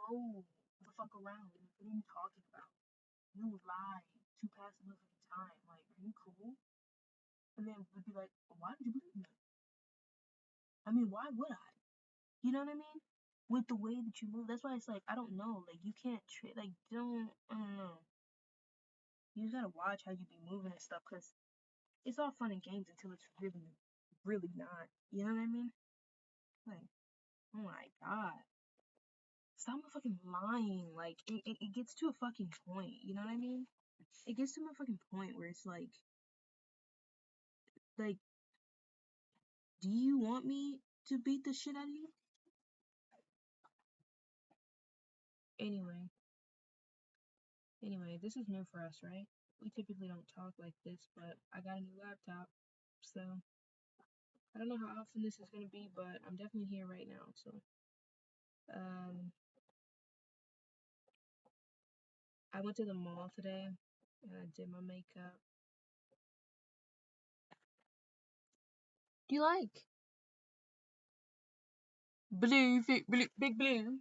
go the fuck around. Like, what are you talking about? You lied to pass the motherfucking time. Like, are you cool? And then would be like, why did you believe me? I mean, why would I? You know what I mean? With the way that you move. That's why it's like, I don't know. Like, you can't, like, I don't know. You just gotta watch how you be moving and stuff, because it's all fun and games until it's really, really not. You know what I mean? Like, oh my god. Stop fucking lying. Like, it gets to a fucking point. You know what I mean? It gets to a fucking point where it's like, do you want me to beat the shit out of you? Anyway, this is new for us, right? We typically don't talk like this, but I got a new laptop, so I don't know how often this is gonna be, but I'm definitely here right now. So, um, I went to the mall today and I did my makeup. Do you like blue, big blue, big blue?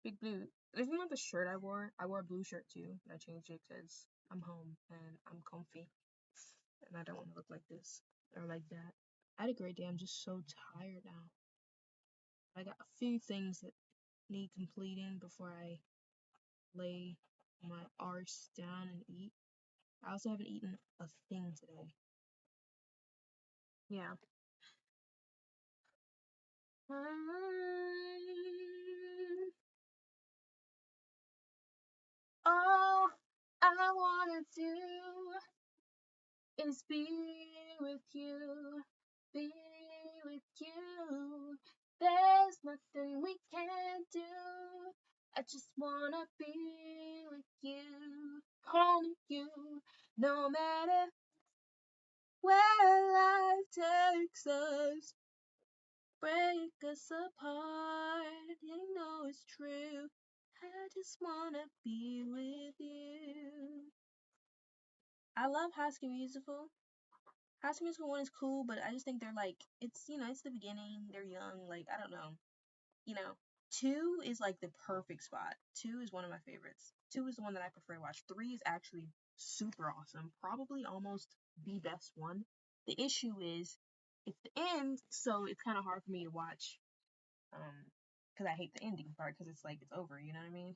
This is not the shirt I wore. I wore a blue shirt too, and I changed it because I'm home and I'm comfy, and I don't want to look like this or like that. I had a great day. I'm just so tired now. I got a few things that need completing before I lay my arse down and eat. I also haven't eaten a thing today. Yeah. All I wanna do is be with you, be with you. There's nothing we can't do. I just wanna be with you, only you, no matter where life takes us, break us apart. You know it's true. I just wanna be with you. I love High School Musical. High School Musical 1 is cool, but I just think they're like, it's the beginning, they're young, like, I don't know. 2 is like the perfect spot. 2 is one of my favorites. 2 is the one that I prefer to watch. 3 is actually super awesome. Probably almost the best one. The issue is, it's the end, so it's kind of hard for me to watch. Because I hate the ending part, because it's like, it's over, you know what I mean?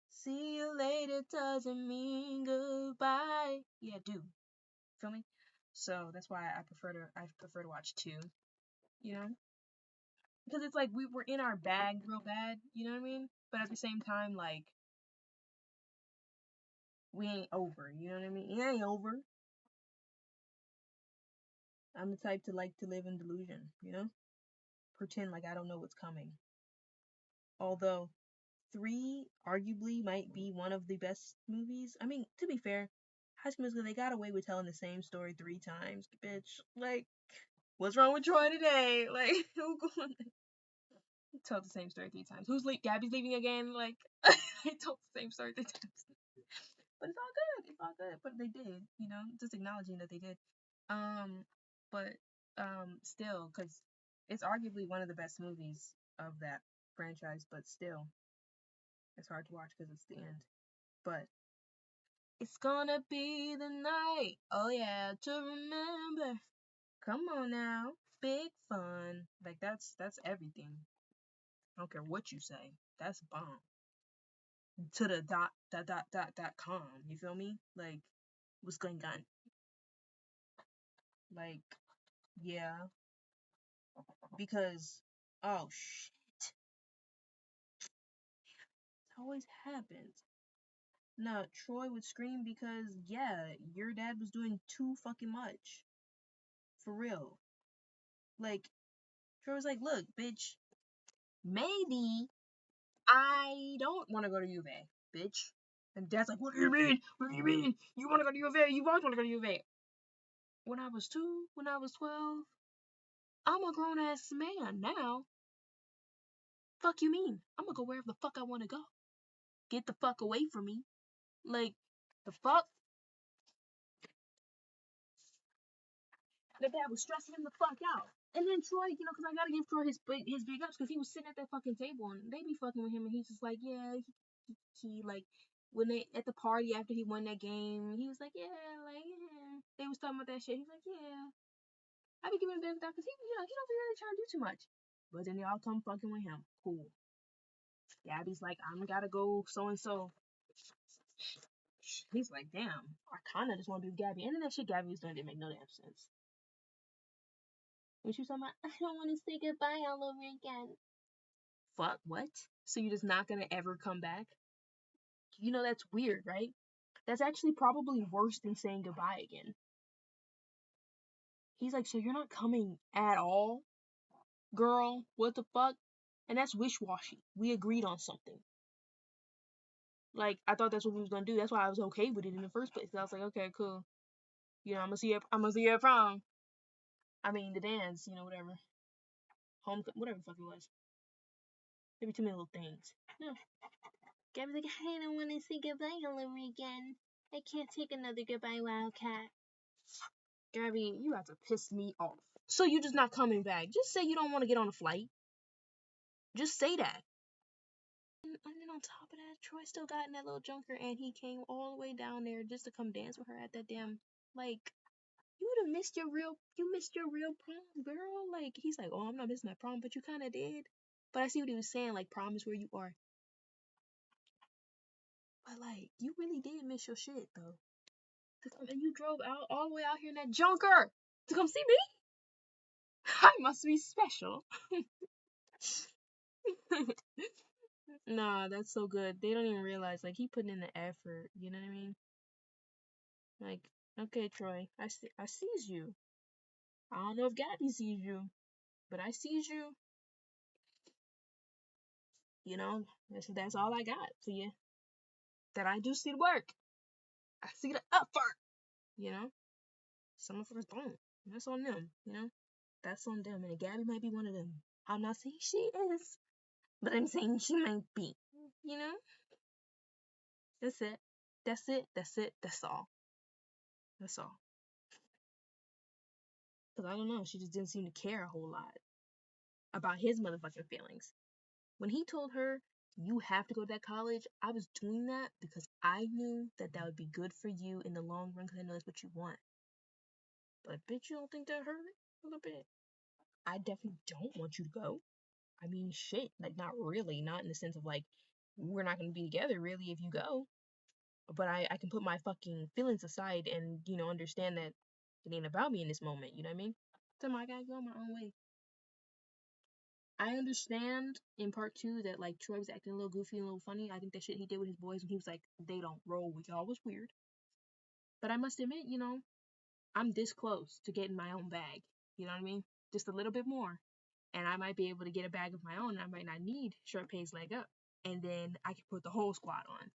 See you later doesn't mean goodbye. Yeah, do. Feel me? So that's why I prefer to watch 2, you know? Because it's like we're in our bag real bad, you know what I mean? But at the same time, like, we ain't over, you know what I mean? It ain't over. I'm the type to like to live in delusion, you know? Pretend like I don't know what's coming. Although 3 arguably might be one of the best movies. I mean, to be fair, High School Musical, they got away with telling the same story 3 times, bitch. Like, what's wrong with Troy today? Like, who going tell the same story 3 times? Who's late? Gabby's leaving again? Like, I told the same story 3 times. But it's all good. It's all good. But they did, just acknowledging that they did. But still, because it's arguably one of the best movies of that franchise, but still, it's hard to watch because it's the end. But it's gonna be the night, oh yeah, to remember. Come on now, big fun. Like that's everything. I don't care what you say. That's bomb. To the .com. You feel me? Like, what's going on? Like, yeah, because oh shit, it always happens. No, Troy would scream because yeah, your dad was doing too fucking much. For real. Like, Troy was like, look, bitch, maybe I don't want to go to U of A, bitch. And dad's like, what do you mean? What do you mean? You want to go to U of A? You always want to go to U of A. When I was 2, when I was 12, I'm a grown ass man now. Fuck you mean? I'm gonna go wherever the fuck I want to go. Get the fuck away from me. Like, the fuck? The dad was stressing him the fuck out. And then Troy, you know, because I gotta give Troy his big ups because he was sitting at that fucking table and they be fucking with him and he's just like, yeah, he like when they at the party after he won that game, he was like, yeah, like yeah. They was talking about that shit. He's like, yeah, I be giving him benefit because he, you know, he don't be really trying to do too much. But then they all come fucking with him. Cool. Gabby's like, I'm gotta go so and so. He's like, damn, I kinda just want to be with Gabby. And then that shit Gabby was doing didn't make no damn sense. When she was talking about, I don't want to say goodbye all over again. Fuck, what? So you're just not gonna ever come back? You know that's weird, right? That's actually probably worse than saying goodbye again. He's like, so you're not coming at all? Girl, what the fuck? And that's wish-washy. We agreed on something. Like, I thought that's what we was gonna do. That's why I was okay with it in the first place. I was like, okay, cool. You know, I'm gonna see you at prom. I mean, the dance, you know, whatever. Whatever the fuck it was. Maybe too many little things. No. Gabby's like, I don't want to say goodbye all over again. I can't take another goodbye, Wildcat. Gabby, you have to piss me off. So you're just not coming back. Just say you don't want to get on a flight. Just say that. And then on top of that, Troy still got in that little junker and he came all the way down there just to come dance with her at that damn, like, you would have missed your real prom, girl. Like, he's like, oh, I'm not missing my prom, but you kind of did. But I see what he was saying, like, prom is where you are. But, like, you really did miss your shit, though. And you drove out all the way out here in that junker to come see me? I must be special. Nah, that's so good. They don't even realize, like, he putting in the effort. You know what I mean? Like, okay, Troy, I sees you. I don't know if Gabby sees you, but I sees you. You know, that's all I got for you. That I do see the work. I see the effort. You know, some of us don't. That's on them. You know, that's on them. And Gabby might be one of them. I'm not saying she is, but I'm saying she might be. You know, that's it. That's it. That's it. That's all. That's all. Because I don't know, she just didn't seem to care a whole lot about his motherfucking feelings. When he told her, you have to go to that college, I was doing that because I knew that that would be good for you in the long run because I know that's what you want. But bitch, you don't think that hurt a little bit? I definitely don't want you to go. I mean, shit, like, not really. Not in the sense of, like, we're not going to be together, really, if you go. But I can put my fucking feelings aside and, you know, understand that it ain't about me in this moment, you know what I mean? So I gotta go my own way. I understand in part two that like Troy was acting a little goofy and a little funny. I think that shit he did with his boys when he was like, they don't roll with y'all was weird. But I must admit, you know, I'm this close to getting my own bag. You know what I mean? Just a little bit more. And I might be able to get a bag of my own. I might not need Short Pay's leg up. And then I can put the whole squad on.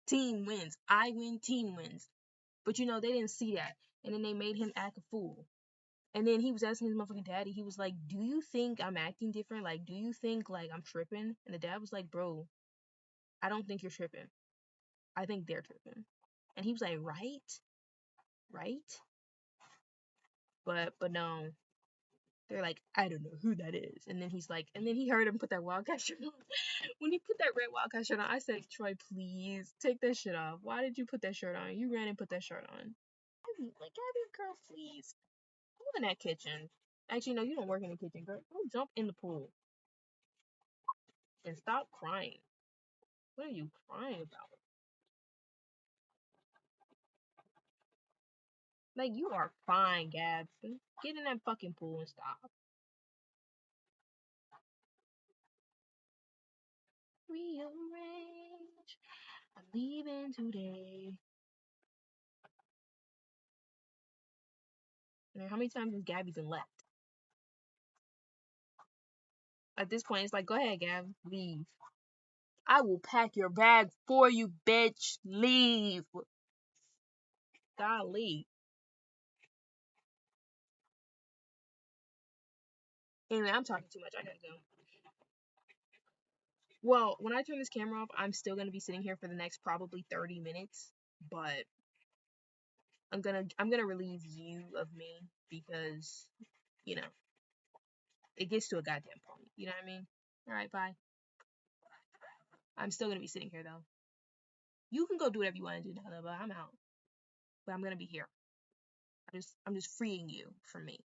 Team wins. I win, team wins. But you know, they didn't see that. And then they made him act a fool. And then he was asking his motherfucking daddy, he was like, do you think I'm acting different? Like, do you think, like, I'm tripping? And the dad was like, bro, I don't think you're tripping. I think they're tripping. And he was like, right? Right? But no. They're like, I don't know who that is. And then he's like, and then he heard him put that Wildcat shirt on. When he put that red Wildcat shirt on, I said, Troy, please, take that shit off. Why did you put that shirt on? You ran and put that shirt on. Like, Gabby, girl, please. Go in that kitchen. Actually, no, you don't work in the kitchen, girl. Go jump in the pool. And stop crying. What are you crying about? Like, you are fine, Gabs. Get in that fucking pool and stop. Rearrange. I'm leaving today. Man, how many times has Gabby been left? At this point, it's like, go ahead, Gab. Leave. I will pack your bag for you, bitch. Leave. Golly. Anyway, I'm talking too much. I gotta go. Well, when I turn this camera off, I'm still gonna be sitting here for the next probably 30 minutes. But I'm gonna relieve you of me because, you know, it gets to a goddamn point. You know what I mean? All right, bye. I'm still gonna be sitting here though. You can go do whatever you want to do now, but I'm out. But I'm gonna be here. I'm just freeing you from me.